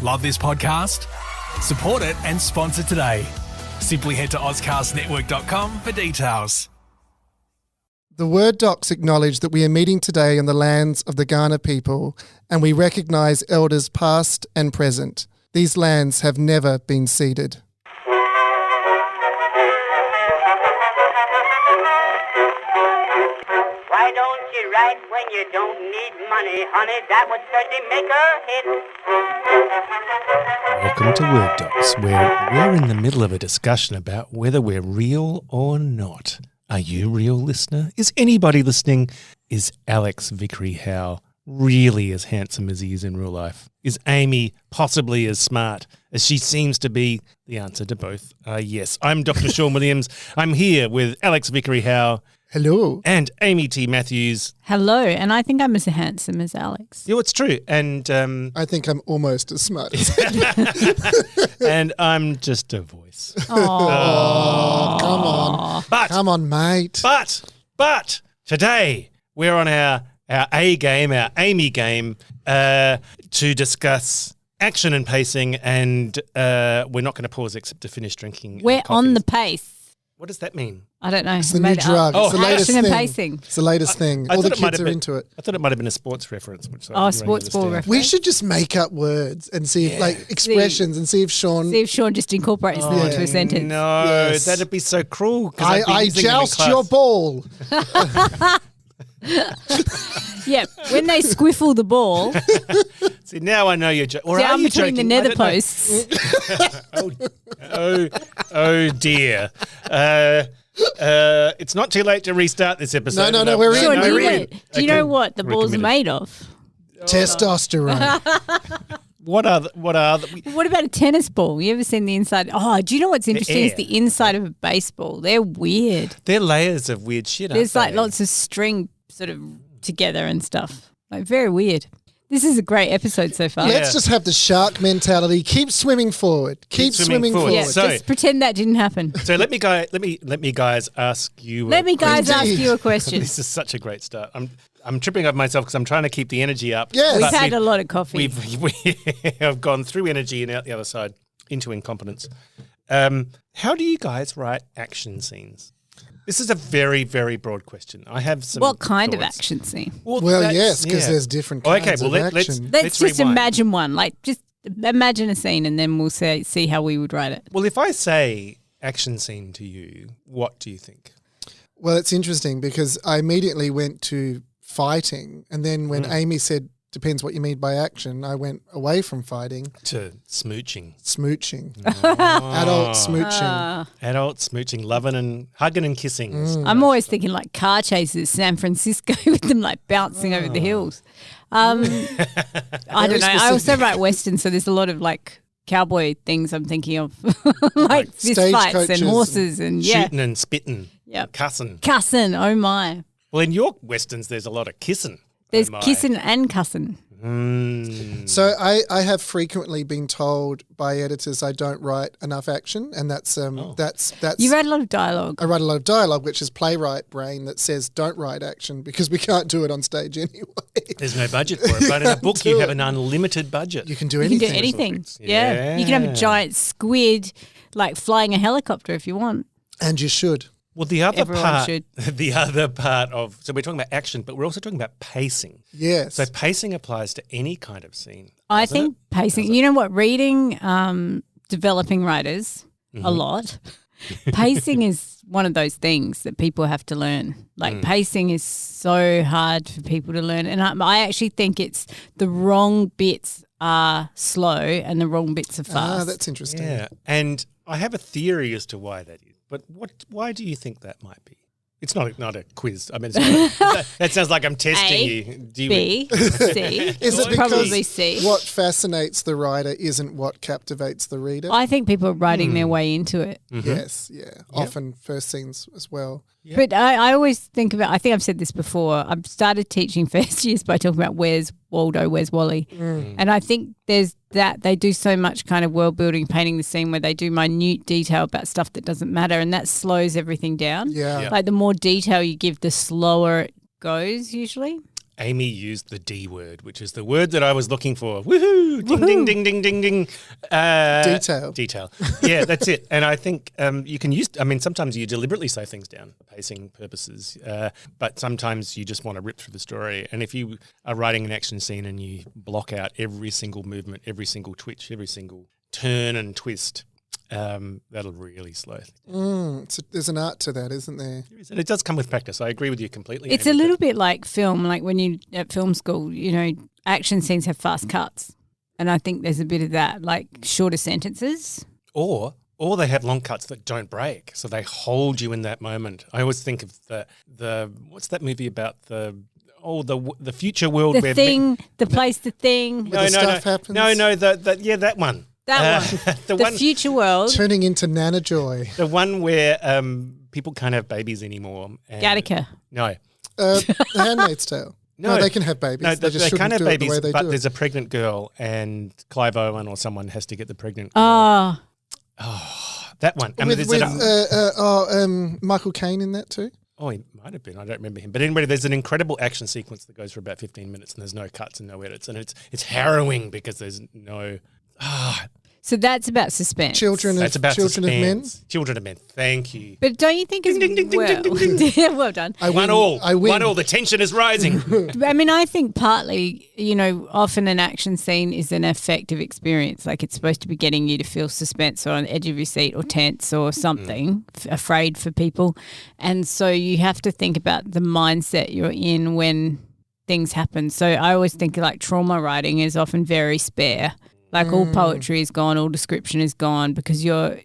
Love this podcast? Support it and sponsor today. Simply head to ozcastnetwork.com for details. The Word docs acknowledge that we are meeting today on the lands of the Kaurna people, and we recognise elders past and present. These lands have never been ceded. Why don't you write when you don't need money, honey? That would certainly make a hit. Welcome to Word Docs, where we're in the middle of a discussion about whether we're real or not. Are you real, listener? Is anybody listening? Is Alex Vickery Howe really as handsome as he is in real life? Is Amy possibly as smart as she seems to be? The answer to both are yes. I'm Dr. Sean Williams. I'm here with Alex Vickery Howe. Hello. And Amy T. Matthews. Hello, and I think I'm as handsome as Alex. Yeah, it's true. And I think I'm almost as smart as and I'm just a voice. Oh, come on. Come on, mate. But today we're on our A game, our Amy game, to discuss action and pacing, and we're not going to pause except to finish drinking. We're on the pace. What does that mean? I don't know. It's the new drug. It's the latest action thing. and pacing. It's the latest thing. All the kids are into it. I thought it might have been a sports reference. Which sportsball reference. We should just make up words and see if, like, expressions and see if Sean just incorporates them into a sentence. No, Yes. that'd be so cruel. I joust your ball. Yeah, when they squiffle the ball See, now I know you're joking. down between the nether posts. Oh dear. It's not too late to restart this episode. No, we're in. Sean, We're in. do you know what the ball's made of? Testosterone. What are the What about a tennis ball? You ever seen the inside? Oh, do you know what's interesting is the inside of a baseball. They're weird. They're layers of weird shit, There's aren't like they? lots of string sort of together and stuff. Like very weird. This is a great episode so far. Let's just have the shark mentality. Keep swimming forward. Keep swimming forward. Yeah, So- just pretend that didn't happen. So let me guys ask you. Let me guys ask you a question. This is such a great start. I'm tripping over myself because I'm trying to keep the energy up. Yes. We've But had a lot of coffee. we have gone through energy and out the other side into incompetence. How do you guys write action scenes? This is a very, very broad question. I have some. What kind of thoughts. action scene? Well, that's- yes, because yeah. there's different kinds of let's action. Let's just rewind. imagine one. Like just imagine a scene and then we'll see how we would write it. Well, if I say action scene to you, what do you think? Well, it's interesting because I immediately went to fighting, and then when Amy said, depends what you mean by action, I went away from fighting. To smooching. Smooching. Adult smooching. Adult smooching, loving and hugging and kissing. I'm always thinking like car chases, San Francisco, with them like bouncing over the hills. I don't know. I also write Western, so there's a lot of like cowboy things I'm thinking of, like fist fights stagecoaches and horses and yeah, Shooting and spitting. Yep. Cussing. cussing. Oh my, Well, in your Westerns, there's a lot of kissing. there's Oh my. kissing and cussing. So I have frequently been told by editors I don't write enough action, and that's You write a lot of dialogue. I write a lot of dialogue, which is playwright brain that says don't write action because we can't do it on stage anyway. There's no budget for it, but in a book you have an unlimited budget. You can do You anything. can do anything. Yeah. You can have a giant squid like flying a helicopter if you want. And you should. Well, the other Everyone part, should. the other part of, so we're talking about action, but we're also talking about pacing. Yes. So pacing applies to any kind of scene. I doesn't think it? pacing, you know what, reading developing writers a lot, pacing is one of those things that people have to learn. Like pacing is so hard for people to learn. And I actually think it's the wrong bits are slow and the wrong bits are fast. That's interesting. Yeah, and I have a theory as to why that is. But why do you think that might be? It's not a quiz. I mean, that sounds like I'm testing you. Do you. B, C. Is it probably because C. what fascinates the writer isn't what captivates the reader? I think people are writing their way into it. Yes, yeah. Often first scenes as well. Yeah. But I always think about, I think I've said this before, I've started teaching first years by talking about where's Waldo, where's Wally. And I think there's that, they do so much kind of world building, painting the scene where they do minute detail about stuff that doesn't matter, and that slows everything down. Yeah. Like the more detail you give, the slower it goes usually. Amy used the D word, which is the word that I was looking for. Woohoo! Ding, ding, ding, ding, ding, ding. Detail. Detail. Yeah, that's it. And I think you can use, sometimes you deliberately slow things down for pacing purposes, but sometimes you just want to rip through the story. And if you are writing an action scene and you block out every single movement, every single twitch, every single turn and twist, that'll really slow. So there's an art to that, isn't there? And it does come with practice. I agree with you completely. It's Amy, a little bit like film, like when you at film school, action scenes have fast cuts. And I think there's a bit of that, like shorter sentences. Or they have long cuts that don't break, so they hold you in that moment. I always think of the what's that movie about the future world The where thing, the place, the thing. Where the stuff happens? that one. That one. The The one future world. Turning into Nana Joy. the one where people can't have babies anymore. And Gattaca. No. The Handmaid's Tale. No, they can have babies. No, they just they shouldn't can't have do it the babies, way they but do there's it. a pregnant girl and Clive Owen or someone has to get the pregnant girl. That one. With Michael Caine in that too? Oh, he might have been. I don't remember him. But anyway, there's an incredible action sequence that goes for about 15 minutes and there's no cuts and no edits. And it's harrowing because there's no... So that's about suspense. That's about Children of Men. Children of Men. Thank you. But don't you think as Ding, ding, ding, well? ding, ding, ding. Yeah, well done. I One win. all. I win. One all. The tension is rising. I mean, I think partly, often an action scene is an affective experience. Like it's supposed to be getting you to feel suspense or on the edge of your seat or tense or something, afraid for people. And so you have to think about the mindset you're in when things happen. So I always think like trauma writing is often very spare. Like all poetry is gone, all description is gone because you're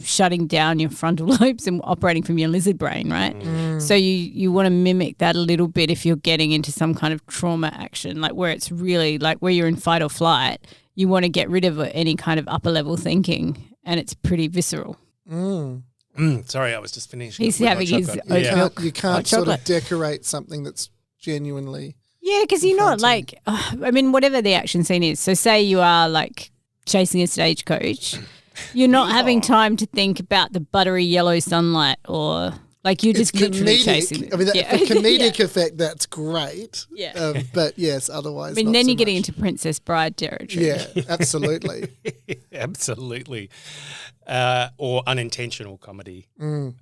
shutting down your frontal lobes and operating from your lizard brain, right? So you want to mimic that a little bit if you're getting into some kind of trauma action, like where it's really like where you're in fight or flight, you want to get rid of any kind of upper level thinking and it's pretty visceral. Sorry, I was just finishing. He's having his oat milk. You can't hot sort of chocolate. decorate something that's genuinely... Yeah, because you're not like, whatever the action scene is. So say you are like chasing a stagecoach, you're not having time to think about the buttery yellow sunlight or like you're just literally chasing it. I mean, for comedic effect, that's great. Yeah. But yes, otherwise then not you're so getting much. into Princess Bride territory. Yeah, absolutely. Absolutely. Or unintentional comedy.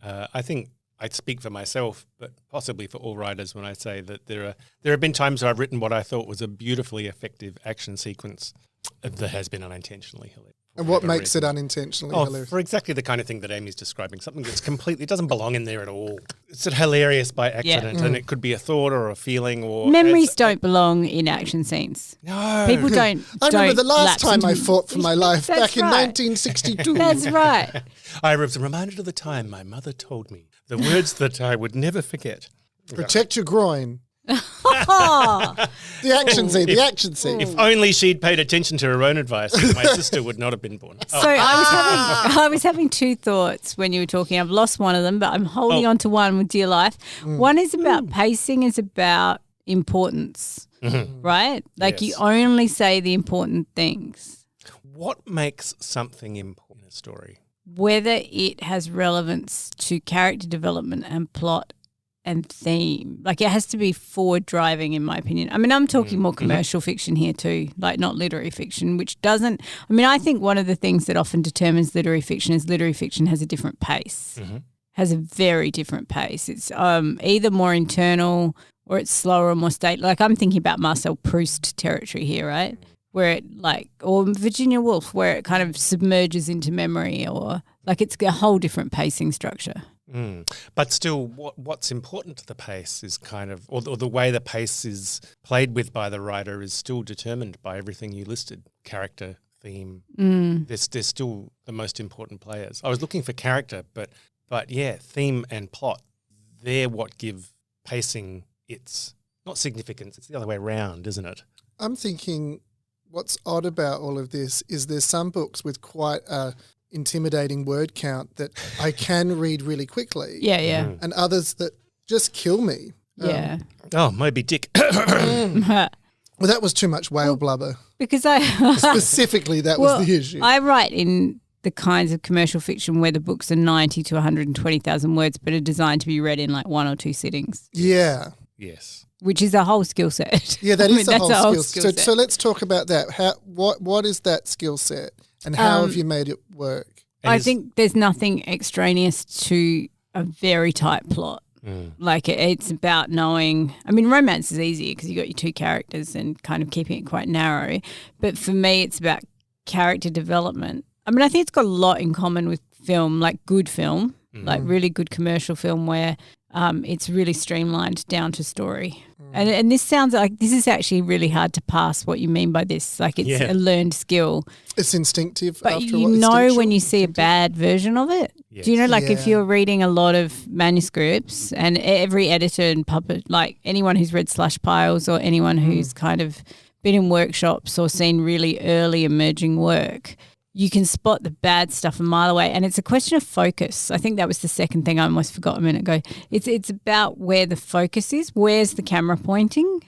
I think I'd speak for myself, but possibly for all writers when I say that there have been times where I've written what I thought was a beautifully effective action sequence that has been unintentionally hilarious. And what makes it unintentionally hilarious? For exactly the kind of thing that Amy's describing, something that's completely, it doesn't belong in there at all. It's hilarious by accident and it could be a thought or a feeling or... Memories don't belong in action scenes. No. People don't I remember the last lapse time I into- fought for my life That's back in right. 1962. That's right. I was reminded of the time my mother told me the words that I would never forget. Protect your groin. Oh, The action scene, the action scene. If only she'd paid attention to her own advice, my sister would not have been born. so I was having two thoughts when you were talking. I've lost one of them, but I'm holding on to one with dear life. One is about pacing, is about importance, right? Like you only say the important things. What makes something important in a story? Whether it has relevance to character development and plot and theme. Like it has to be forward driving in my opinion. I mean, I'm talking more commercial fiction here too, like not literary fiction, which doesn't, I think one of the things that often determines literary fiction is literary fiction has a different pace, has a very different pace. It's either more internal or it's slower or more state. Like I'm thinking about Marcel Proust territory here, right? Where it or Virginia Woolf, where it kind of submerges into memory or like it's a whole different pacing structure. But still, what's important to the pace is kind of, or the way the pace is played with by the writer is still determined by everything you listed, character, theme. They're still the most important players. I was looking for character, but yeah, theme and plot, they're what give pacing its, not significance, it's the other way around, isn't it? I'm thinking what's odd about all of this is there's some books with quite a intimidating word count that I can read really quickly. Yeah. And others that just kill me. Yeah. Oh, Moby Dick. Well, that was too much whale blubber. Because I Specifically, that was the issue. I write in the kinds of commercial fiction where the books are 90 to 120,000 words but are designed to be read in like one or two sittings. Yeah. Yes. which is a whole skill set. Yeah, that is that's a whole skill skill set. set. So let's talk about that. What is that skill set, and how have you made it work? And I think there's nothing extraneous to a very tight plot. Like it's about knowing. I mean, romance is easy because you got your two characters and kind of keeping it quite narrow. But for me, it's about character development. I mean, I think it's got a lot in common with film, like good film, like really good commercial film where it's really streamlined down to story. And this sounds like this is actually really hard to pass what you mean by this. Like it's a learned skill. It's instinctive. But after you all. know when you see a bad version of it. Yes. Do you know, like if Yeah. you're reading a lot of manuscripts and every editor and puppet, like anyone who's read Slash Piles or anyone who's kind of been in workshops or seen really early emerging work, you can spot the bad stuff a mile away. And it's a question of focus. I think that was the second thing I almost forgot a minute ago. It's about where the focus is. Where's the camera pointing?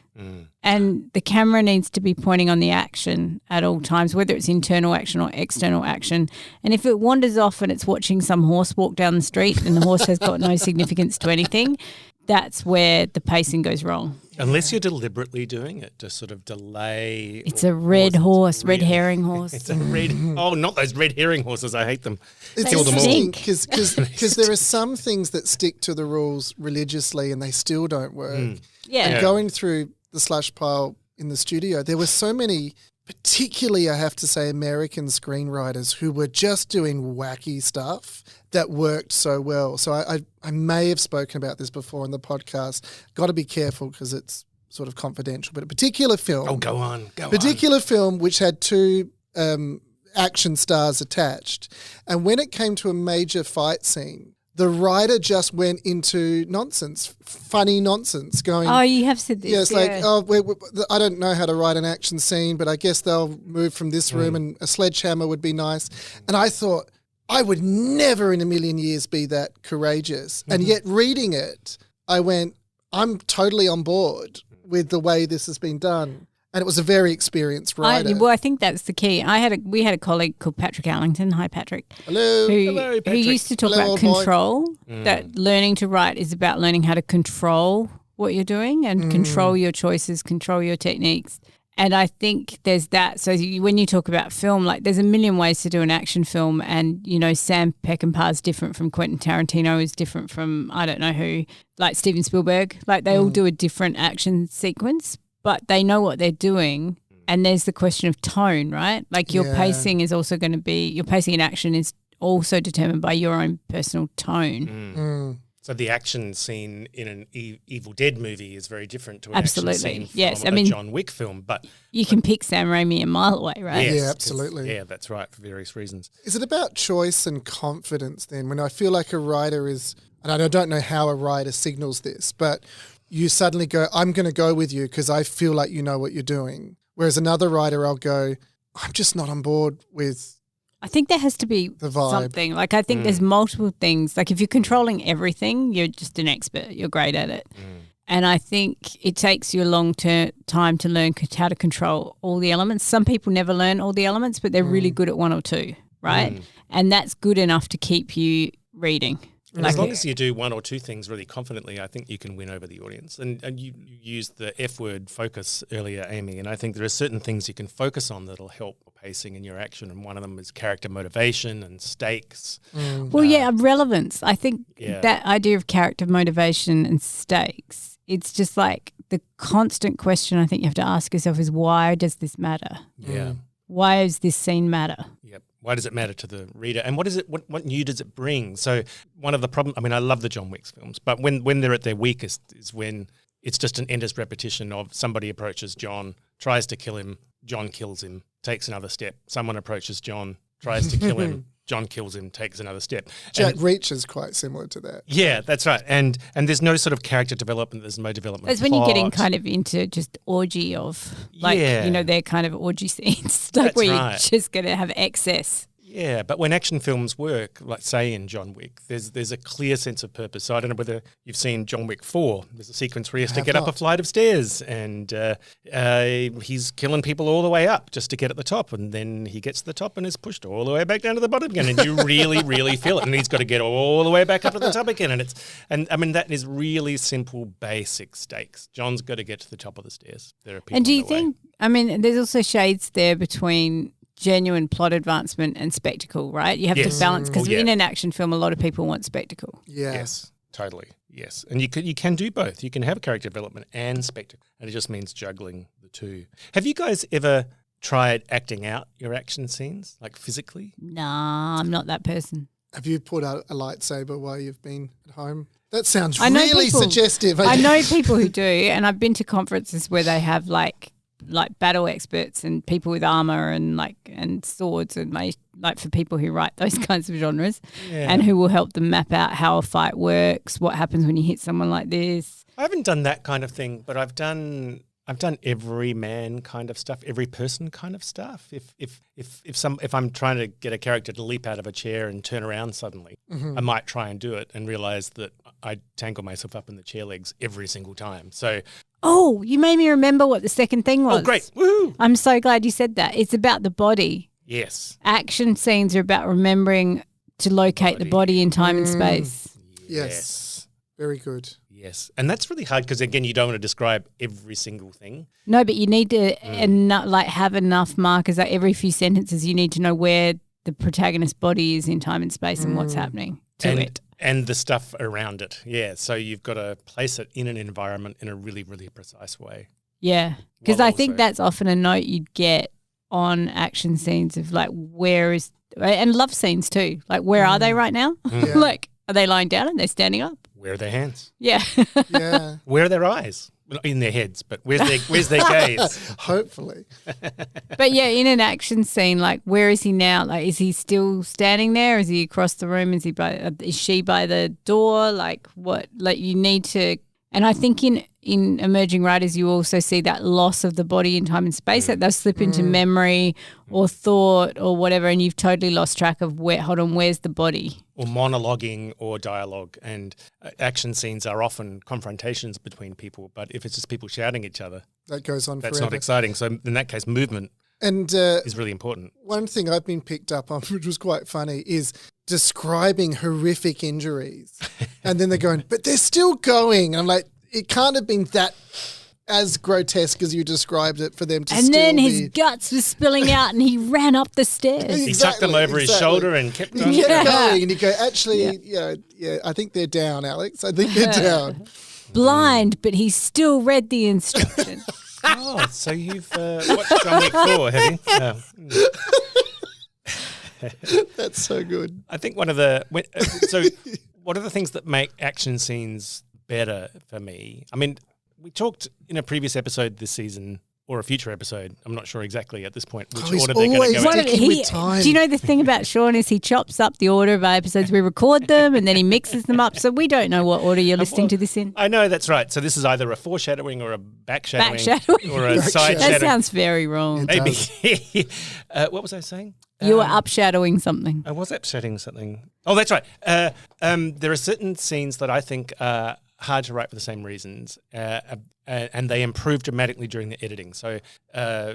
And the camera needs to be pointing on the action at all times, whether it's internal action or external action. And if it wanders off and it's watching some horse walk down the street and the horse has got no significance to anything, that's where the pacing goes wrong. Unless you're deliberately doing it to sort of delay. It's a red horse, red really- herring horse. It's a red. Oh, not those red herring horses. I hate them. It's Kill them all. interesting because there are some things that stick to the rules religiously and they still don't work. Yeah. And going through the Slush Pile in the studio, there were so many, particularly I have to say, American screenwriters who were just doing wacky stuff that worked so well. So I may have spoken about this before in the podcast. Got to be careful because it's sort of confidential. But a particular film, Oh, go on. film which had two action stars attached, and when it came to a major fight scene, the writer just went into nonsense, funny nonsense, going, Oh, you have said this. yeah, it's like, I don't know how to write an action scene, but I guess they'll move from this room and a sledgehammer would be nice. And I thought, I would never in a million years be that courageous. And yet reading it, I went, I'm totally on board with the way this has been done. And it was a very experienced writer. I think that's the key. We had a colleague called Patrick Allington. Hi, Patrick. Hello. Who Patrick. used to talk Hello, about old boy. control, that learning to write is about learning how to control what you're doing and control your choices, control your techniques. And I think there's that. So when you talk about film, like there's a million ways to do an action film and, you know, Sam Peckinpah is different from Quentin Tarantino is different from I don't know who, like Steven Spielberg. Like they all do a different action sequence, but they know what they're doing. And there's the question of tone, right? Like your pacing is also going to be, your pacing in action is also determined by your own personal tone. So the action scene in an Evil Dead movie is very different to an Absolutely. action scene Yes, from I mean- a John Wick film. But You can pick Sam Raimi a mile away, right? yes, Yeah, 'cause- absolutely. Yeah, that's right, for various reasons. Is it about choice and confidence then? When I feel like a writer is, and I don't know how a writer signals this, but you suddenly go, I'm going to go with you because I feel like you know what you're doing. Whereas another writer, I'll go, I'm just not on board with. I think there has to be vibe. something. Like I think there's multiple things. Like if you're controlling everything, you're just an expert. You're great at it. And I think it takes you a long time to learn how to control all the elements. Some people never learn all the elements, but they're really good at one or two, right? And that's good enough to keep you reading. And as long as you do one or two things really confidently, I think you can win over the audience. And you used the F word, focus, earlier, Amy, and I think there are certain things you can focus on that'll help pacing in your action, and one of them is character motivation and stakes. Well, relevance. I think that idea of character motivation and stakes, it's just like the constant question I think you have to ask yourself is why does this matter? Yeah. Why does this scene matter? Yep. Why does it matter to the reader? And what is it? What new does it bring? So one of the problems, I mean, I love the John Wick films, but when they're at their weakest is when it's just an endless repetition of somebody approaches John, tries to kill him, John kills him, takes another step. Someone approaches John, tries to kill him, John kills him, takes another step. Jack And- Reach is quite similar to that. yeah, that's right. And there's no sort of character development. There's no development. That's when you're getting plot. kind of into just orgy of, like, Yeah. you know, they're kind of orgy scenes, like That's where right. you're just going to have excess. Yeah, but when action films work, like say in John Wick, there's a clear sense of purpose. So I don't know whether you've seen John Wick 4. There's a sequence where he has to get up a flight of stairs and he's killing people all the way up just to get at the top. And then he gets to the top and is pushed all the way back down to the bottom again. And you really, really feel it. And he's got to get all the way back up to the top again. And I mean, that is really simple, basic stakes. John's got to get to the top of the stairs. There are people And do you on the way. think, I mean, there's also shades there between genuine plot advancement and spectacle, right? You have to balance, because in an action film, a lot of people want spectacle. Yeah. Yes, totally. Yes. And you can do both. You can have character development and spectacle. And it just means juggling the two. Have you guys ever tried acting out your action scenes, like physically? Nah, I'm not that person. Have you put out a lightsaber while you've been at home? That sounds I know really people- suggestive. I know people who do, and I've been to conferences where they have like battle experts and people with armor and swords and like for people who write those kinds of genres and who will help them map out how a fight works, what happens when you hit someone like this. I haven't done that kind of thing, but I've done every man kind of stuff, every person kind of stuff. If I'm trying to get a character to leap out of a chair and turn around suddenly, I might try and do it and realize that I tangle myself up in the chair legs every single time. So Oh, you made me remember what the second thing was. oh great. Woohoo. I'm so glad you said that. It's about the body. Yes. Action scenes are about remembering to locate the body in time and space. Yes. Very good. Yes. And that's really hard because, again, you don't want to describe every single thing. No, but you need to have enough markers. Like every few sentences, you need to know where the protagonist's body is in time and space and what's happening to it. And the stuff around it. Yeah. So you've got to place it in an environment in a really, really precise way. Yeah. Because While I think also- that's often a note you'd get on action scenes of like, where is, and love scenes too. Like, where are they right now? Like, are they lying down and they're standing up? Where are their hands? Yeah. Yeah. Where are their eyes? Well, not in their heads, but where's their gaze? Hopefully. But yeah, in an action scene, like, where is he now? Like, is he still standing there? Is he across the room? Is she by the door? Like, what? Like, you need to. And I think in emerging writers, you also see that loss of the body in time and space, that they'll slip into memory or thought or whatever, and you've totally lost track of where's the body? Or monologuing or dialogue. And action scenes are often confrontations between people, but if it's just people shouting at each other, That goes on that's forever. not exciting. So in that case, movement And is really important. one thing I've been picked up on, which was quite funny, is describing horrific injuries. And then they're going, but they're still going. I'm like, it can't have been that as grotesque as you described it for them to And still then his be. guts was spilling out and he ran up the stairs. He tucked them over his shoulder and kept on. Kept Yeah. going, and you go, actually, I think they're down, Alex. I think they're down. Blind, but he still read the instructions. Oh, so you've watched John Wick 4, have you? That's so good. I think one of the things that make action scenes better for me, I mean, we talked in a previous episode this season or a future episode, I'm not sure exactly at this point which he's order they're going always to go What in. Sticking with time. Do you know the thing about Sean is he chops up the order of our episodes. We record them and then he mixes them up. So we don't know what order you're listening to this in. I know, that's right. So this is either a foreshadowing or a backshadowing, Backshadowing. or a side That shadowing. sounds very wrong. Maybe. What was I saying? You were upshadowing something. I was upsetting something. Oh, that's right. There are certain scenes that I think are hard to write for the same reasons, and they improve dramatically during the editing. So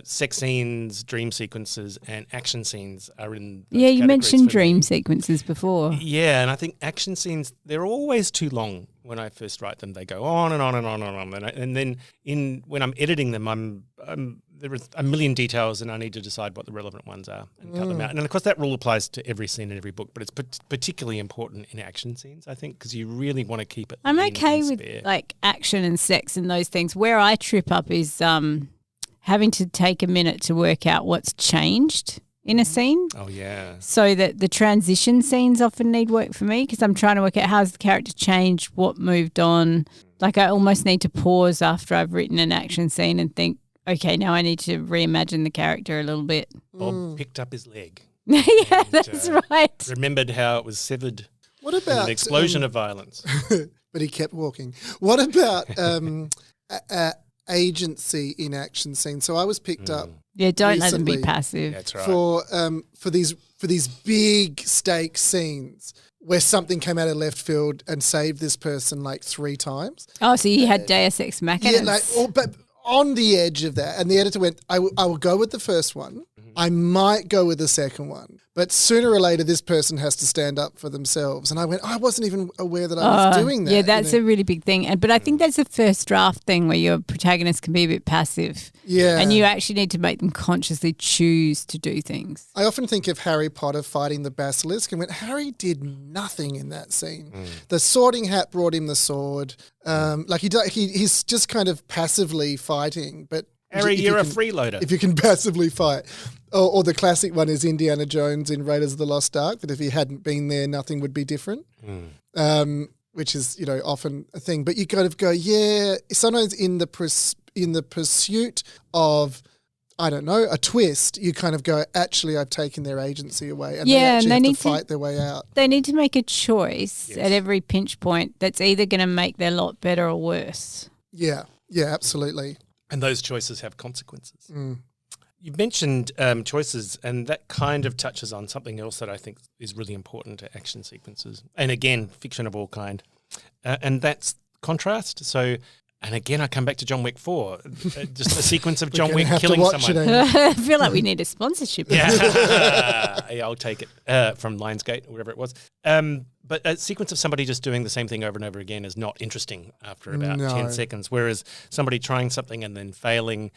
sex scenes, dream sequences, and action scenes are in those Yeah, you categories mentioned for me. dream sequences before. Yeah, and I think action scenes, they're always too long when I first write them. They go on and on and on and on. And then when I'm editing them, there are a million details and I need to decide what the relevant ones are and cut them out. And of course that rule applies to every scene in every book, but it's particularly important in action scenes, I think, because you really want to keep it I'm lean okay and with spare. like action and sex and those things. Where I trip up is having to take a minute to work out what's changed in a scene. Oh, yeah. So that the transition scenes often need work for me because I'm trying to work out how's the character changed, what moved on. Like I almost need to pause after I've written an action scene and think, okay, now I need to reimagine the character a little bit. Bob picked up his leg. Yeah, that's right. Remembered how it was severed What in about an explosion of violence. but he kept walking. What about agency in action scenes? So I was picked up Yeah, don't let them be recently passive. That's right. for these big stake scenes where something came out of left field and saved this person like 3 times. Oh, so you had Deus Ex Machina. Yeah, but on the edge of that, and the editor went, I will go with the first one. I might go with the second one, but sooner or later, this person has to stand up for themselves. And I went, I wasn't even aware that I was doing that. Yeah, that's a really big thing. But I think that's the first draft thing where your protagonist can be a bit passive. Yeah. And you actually need to make them consciously choose to do things. I often think of Harry Potter fighting the basilisk and went, Harry did nothing in that scene. The Sorting Hat brought him the sword. He's just kind of passively fighting, but Harry, if you're you a can- freeloader. If you can passively fight. Or the classic one is Indiana Jones in Raiders of the Lost Ark, that if he hadn't been there, nothing would be different, which is, often a thing. But you kind of go, sometimes in the pursuit of, I don't know, a twist, you kind of go, actually, I've taken their agency away, and they actually have to fight their way out. They need to make a choice at every pinch point that's either going to make their lot better or worse. Yeah, absolutely. And those choices have consequences. You mentioned choices, and that kind of touches on something else that I think is really important to action sequences. And again, fiction of all kind. And that's contrast. So, and again, I come back to John Wick 4. Just a sequence of John Wick killing someone. I feel like we need a sponsorship. Yeah, I'll take it from Lionsgate or whatever it was. But a sequence of somebody just doing the same thing over and over again is not interesting after about 10 seconds, whereas somebody trying something and then failing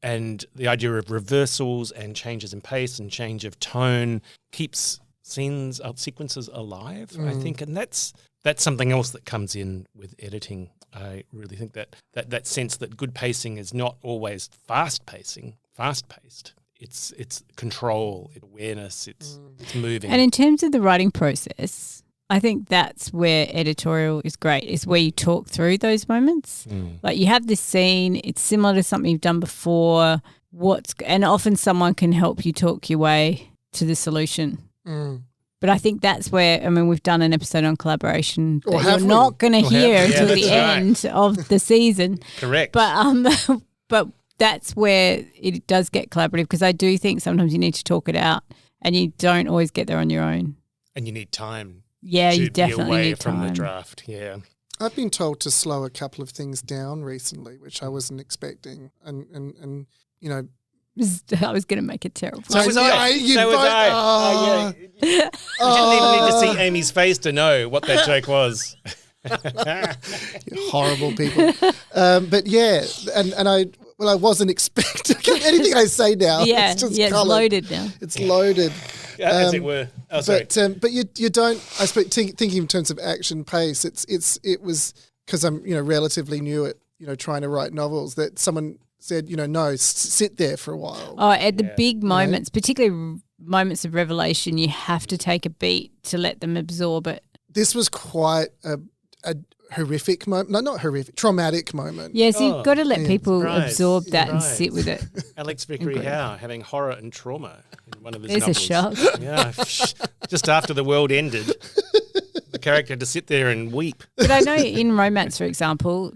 and the idea of reversals and changes in pace and change of tone keeps sequences alive, I think. And that's something else that comes in with editing. I really think that sense that good pacing is not always fast-paced. It's control, it's awareness, it's moving. And in terms of the writing process, I think that's where editorial is great, is where you talk through those moments. Like you have this scene, it's similar to something you've done before, and often someone can help you talk your way to the solution. But I think that's where, we've done an episode on collaboration that you're not going to hear until the end of the season. Correct. But that's where it does get collaborative, because I do think sometimes you need to talk it out and you don't always get there on your own. And you need time. Yeah, to you definitely be away need from time. the draft. Yeah. I've been told to slow a couple of things down recently, which I wasn't expecting. And I was going to make it terrible. So was I. You So was both- I. Oh. You didn't even need to see Amy's face to know what that joke was. Horrible people. But yeah, and I wasn't expecting anything I say now. Yeah, it's just it's coloured. loaded now. It's loaded. As it were. Oh, sorry. But you don't. I suppose thinking in terms of action pace. It was because I'm relatively new at trying to write novels, that someone said no, sit there for a while. Oh, at the big moments, particularly moments of revelation, you have to take a beat to let them absorb it. This was quite a horrific moment. No, not horrific. Traumatic moment. Yeah, so you've got to let people Right, absorb that and right. sit with it. Alex Vickery Howe having horror and trauma in one of his There's a novels. shock. Yeah, just after the world ended, the character had to sit there and weep. But I know in romance, for example,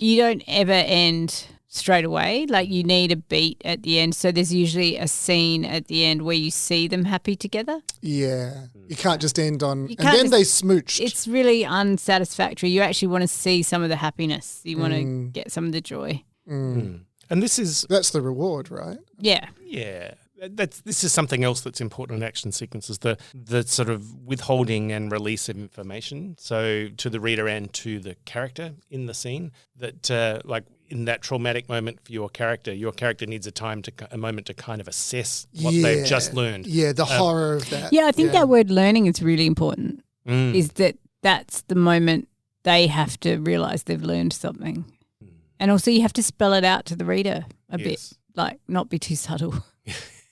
you don't ever end straight away. Like you need a beat at the end. So there's usually a scene at the end where you see them happy together. Yeah, you can't just end on. And can't then just- they smooched. It's really unsatisfactory. You actually want to see some of the happiness. You want to get some of the joy. And this is That's the reward, right? Yeah. Yeah, this is something else that's important in action sequences, the sort of withholding and release of information. So to the reader and to the character in the scene, that like in that traumatic moment for your character needs a moment to kind of assess what they've just learned. Yeah, the horror of that. Yeah, I think that word learning is really important, is that's the moment they have to realise they've learned something. And also you have to spell it out to the reader a bit, like not be too subtle.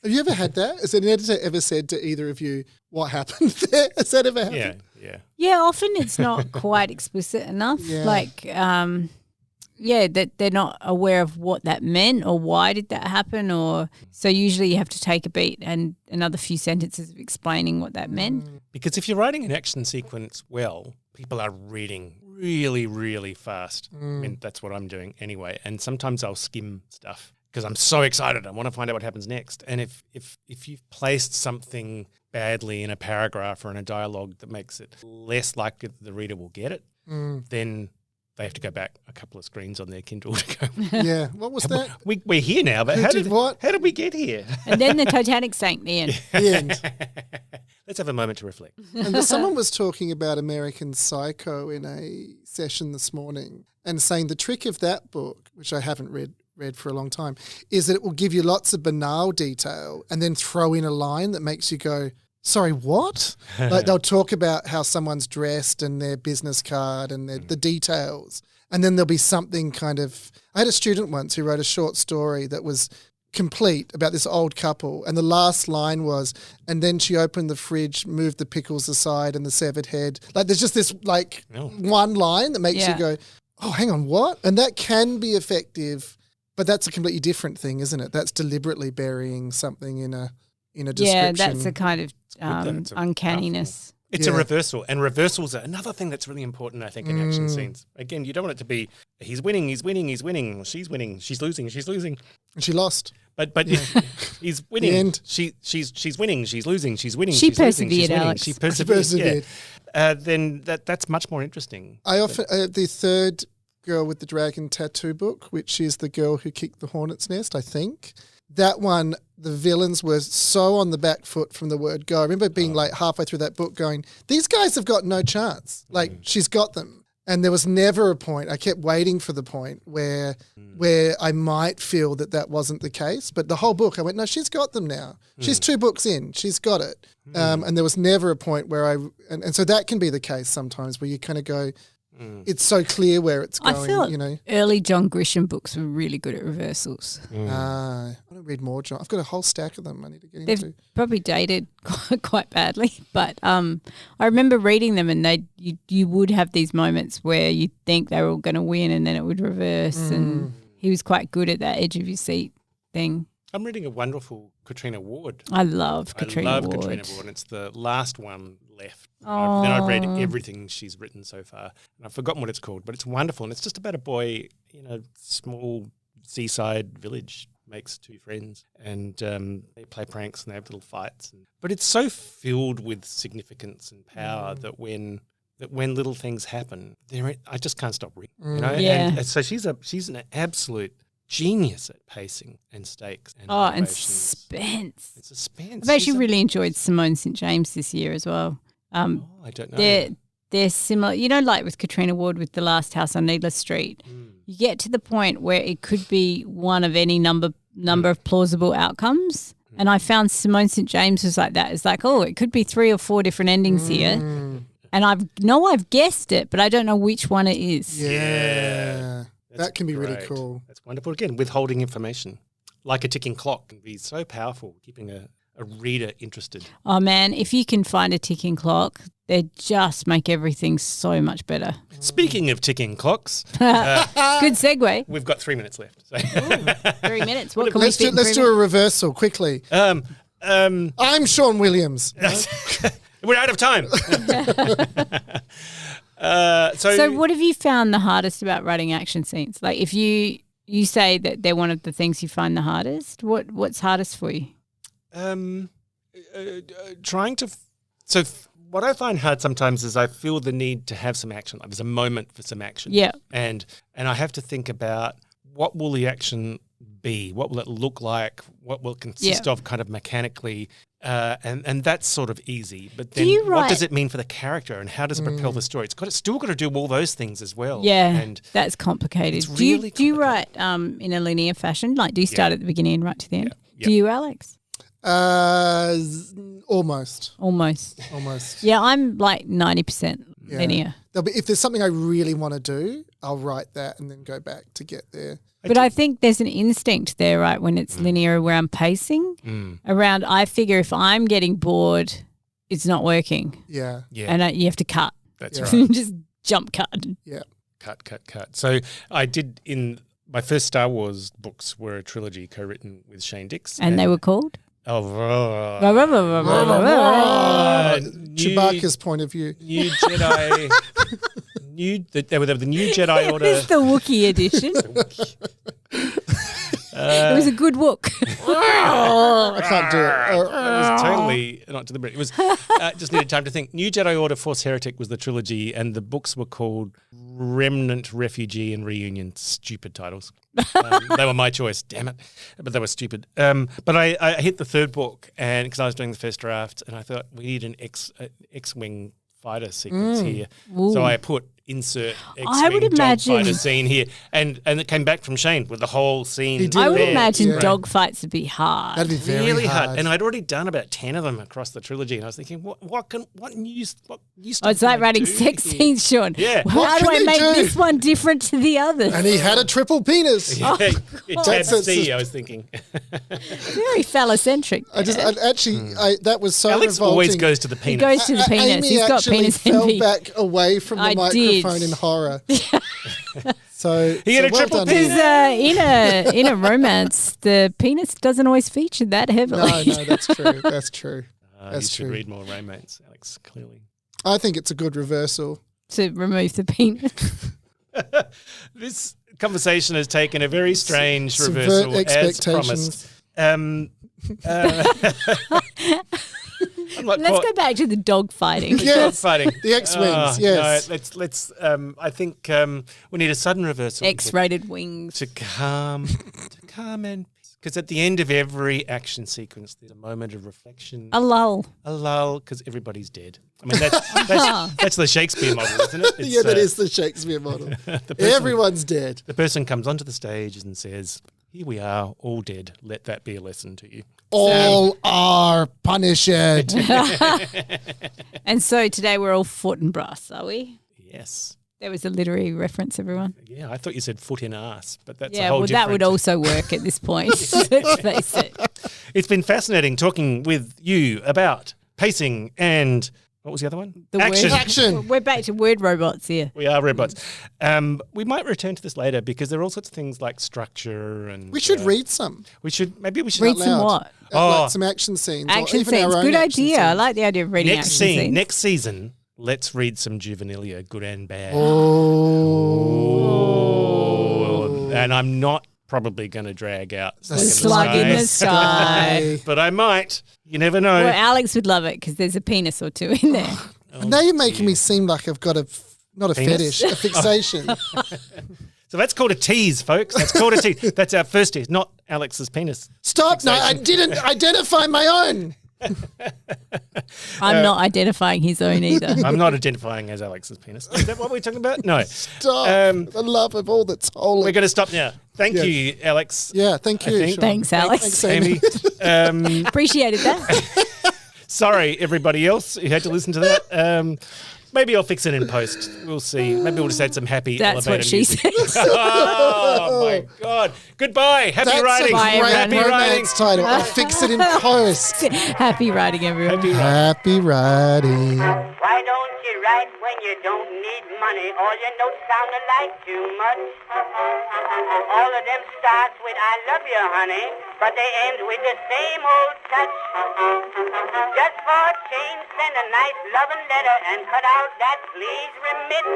Have you ever had that? Has an editor ever said to either of you, what happened there? Has that ever happened? Yeah. Yeah, often it's not quite explicit enough. Yeah. Like, that they're not aware of what that meant or why did that happen, or so usually you have to take a beat and another few sentences of explaining what that meant. Because if you're writing an action sequence well, people are reading really, really fast. I mean, that's what I'm doing anyway. And sometimes I'll skim stuff because I'm so excited. I want to find out what happens next. And if you've placed something badly in a paragraph or in a dialogue that makes it less likely that the reader will get it, then they have to go back a couple of screens on their Kindle to go. Yeah, what was that? We're here now, but Who how did did what? How did we get here? And then the Titanic sank. The end. The end. Let's have a moment to reflect. And someone was talking about American Psycho in a session this morning and saying the trick of that book, which I haven't read for a long time, is that it will give you lots of banal detail and then throw in a line that makes you go, sorry, what? Like they'll talk about how someone's dressed and their business card and the details. And then there'll be something kind of... I had a student once who wrote a short story that was complete about this old couple, and the last line was, and then she opened the fridge, moved the pickles aside and the severed head. Like there's just this one line that makes you go, oh, hang on, what? And that can be effective, but that's a completely different thing, isn't it? That's deliberately burying something in a description. Yeah, that's a kind of uncanniness. It's a reversal, and reversals are another thing that's really important, I think, in action scenes. Again, you don't want it to be, he's winning, she's winning, she's losing. And she lost. But he's winning. The end. She's winning, she's losing, she's winning. She she's losing, persevered, she's winning. Alex. She persevered. Yeah. Then that's much more interesting. I often the third Girl with the Dragon Tattoo book, which is the girl who kicked the hornet's nest, I think. That one, the villains were so on the back foot from the word go. I remember being like halfway through that book going, these guys have got no chance. Like she's got them. And there was never a point. I kept waiting for the point where I might feel that wasn't the case. But the whole book, I went, no, she's got them now. She's 2 books in. She's got it. And there was never a point where and so that can be the case sometimes where you kind of go, it's so clear where it's going. I feel early John Grisham books were really good at reversals. I want to read more John. I've got a whole stack of them I need to get They've into. probably dated quite badly, but I remember reading them, and you would have these moments where you think they were all going to win, and then it would reverse, and he was quite good at that edge of your seat thing. I'm reading a wonderful Katrina Ward. I love Katrina Ward. Katrina Ward. It's the last one left. Oh. Then I've read everything she's written so far. And I've forgotten what it's called, but it's wonderful. And it's just about a boy in a small seaside village, makes 2 friends, and they play pranks and they have little fights. But it's so filled with significance and power that when little things happen, I just can't stop reading. You know? Yeah. And so she's an absolute genius at pacing and stakes and and suspense. It's suspense. I've actually really enjoyed Simone St. James this year as well. I don't know. They're similar. You know, like with Katrina Ward with The Last House on Needless Street, you get to the point where it could be one of any number of plausible outcomes. And I found Simone St. James was like that. It's like, it could be 3 or 4 different endings here. And I've guessed it, but I don't know which one it is. Yeah. That can be great. Really cool. That's wonderful. Again, withholding information, like a ticking clock, can be so powerful, keeping a reader interested. Oh, man, if you can find a ticking clock, they just make everything so much better. Speaking of ticking clocks, good segue. We've got 3 minutes left. So. 3 minutes. What can Let's do a reversal quickly. I'm Sean Williams. We're out of time. So what have you found the hardest about writing action scenes? Like if you say that they're one of the things you find the hardest, what's hardest for you? What I find hard sometimes is I feel the need to have some action. Like there's a moment for some action. Yeah. And I have to think about what will the action be? What will it look like? What will it consist of kind of mechanically? And that's sort of easy. But then what does it mean for the character and how does it propel the story? It's still got to do all those things as well. Yeah, and that's complicated. It's really do you write in a linear fashion? Like do you start at the beginning and right to the end? Yeah. Do you, Alex? Almost. Yeah, I'm like 90% linear. If there's something I really want to do, I'll write that and then go back to get there. But I think there's an instinct there, right, when it's linear around pacing. Around, I figure if I'm getting bored, it's not working. Yeah. And you have to cut. That's right. Just jump cut. Yeah. Cut. So I did in my first Star Wars books were a trilogy co-written with Shane Dix. And they were called? Chewbacca's point of view. New Jedi. They were the New Jedi Order. It's the Wookiee edition. It was a good whook. I can't do it. It was totally not deliberate. It was just needed time to think. New Jedi Order, Force Heretic was the trilogy, and the books were called Remnant, Refugee, and Reunion. Stupid titles. They were my choice. Damn it, but they were stupid. But I hit the third book, and because I was doing the first draft, and I thought we need an X-wing fighter sequence here, so I put insert X-wing dogfighter scene here, and it came back from Shane with the whole scene. I would imagine dogfights would be hard. That'd be very really hard. And I'd already done about 10 of them across the trilogy, and I was thinking, what new stuff it's like can I writing do sex here? scenes, Sean. Yeah. How do I make do? this one different to the others? And he had a triple penis. Yeah, it tabbed That's C, I was thinking. Very phallocentric. That was so Alex revolting. always goes to the He penis. goes to the penis. Amy He's got actually penis fell envy. back away from the I microphone did. in horror. So He had a well triple done, penis. Ian. In a romance, the penis doesn't always feature that heavily. No, that's true. That's true. You That's should true. read more romance, Alex, clearly. I think it's a good reversal. To remove the penis. This conversation has taken a very strange Subvert reversal, as expectations. promised. Unlike Let's go back to the dog fighting. Yes. fighting. The X-Wings, yes. No, let's. I think we need a sudden reversal. X-rated wings. to calm and because at the end of every action sequence, there's a moment of reflection, A lull. a lull, because everybody's dead. I mean, that's the Shakespeare model, isn't it? It's, Yeah, that is the Shakespeare model. Everyone's dead. The person comes onto the stage and says, "Here we are, all dead. Let that be a lesson to you." All are punished. And so today we're all foot and brass, are we? Yes. There was a literary reference, everyone. Yeah, I thought you said foot in ass, but that's a Yeah, whole well, different. that would also work at this point. Let's face it. It's been fascinating talking with you about pacing and what was the other one? The Action. word- Action. We're back to word robots here. We are robots. We might return to this later because there are all sorts of things like structure and. We should read some. Maybe we should Read some loud. what? Like some action scenes. or Action even our scenes. own Good action idea. I scenes. like the idea of reading next action scene, scenes. next season. Let's read some juvenilia, good and bad. Oh. And I'm not probably going to drag out Slug in the sky. but I might. You never know. Well, Alex would love it because there's a penis or two in there. And now you're making me seem like I've got not a Penis? fetish, a fixation. So that's called a tease, folks. That's called a tease. That's our first tease, not Alex's penis. Stop! No, I didn't identify my own. I'm not identifying his own either. I'm not identifying as Alex's penis. Is that what we're talking about? No. Stop! the love of all that's holy. We're going to stop now. Thank Yes. you, Alex. Yeah, thank you. think- Sean. Thanks, Alex. Thanks, Amy. Amy. Appreciated that. Sorry, everybody else who had to listen to that. Maybe I'll fix it in post. We'll see. Maybe we'll just add some happy That's elevator what she music. said. Oh, my God. Goodbye. Happy That's writing. a great Happy writing. romance title. I'll fix it in post. Happy writing, everyone. Happy writing. Why don't you write when you don't need money? All your notes sound alike too much. All of them start with I love you, honey, but they end with the same old touch. Just for a change, send a nice loving letter and cut out that please remit.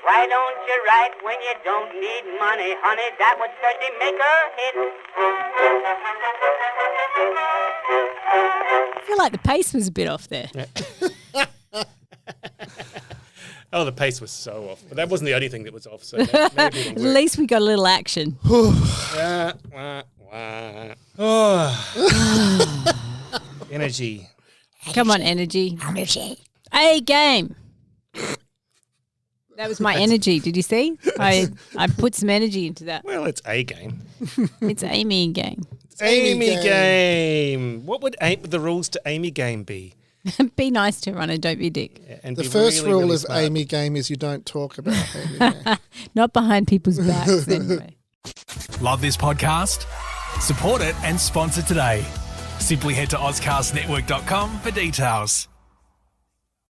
Why don't you write when you don't need money, honey? That would certainly make a hit. I feel like the pace was a bit off there. Oh, the pace was so off. But that wasn't the only thing that was off. So maybe it'll At work. least we got a little action. Wah, wah, wah. Oh. Energy. Come on, energy. A game. That was my energy. Did you see? I put some energy into that. Well, it's a game. It's Amy game. Amy game. What would the rules to Amy game be? Be nice to her and don't be a dick. And The be first really, rule really of smart. Amy Game is you don't talk about Amy Game. Not behind people's backs anyway. Love this podcast? Support it and sponsor today. Simply head to AuscastNetwork.com for details.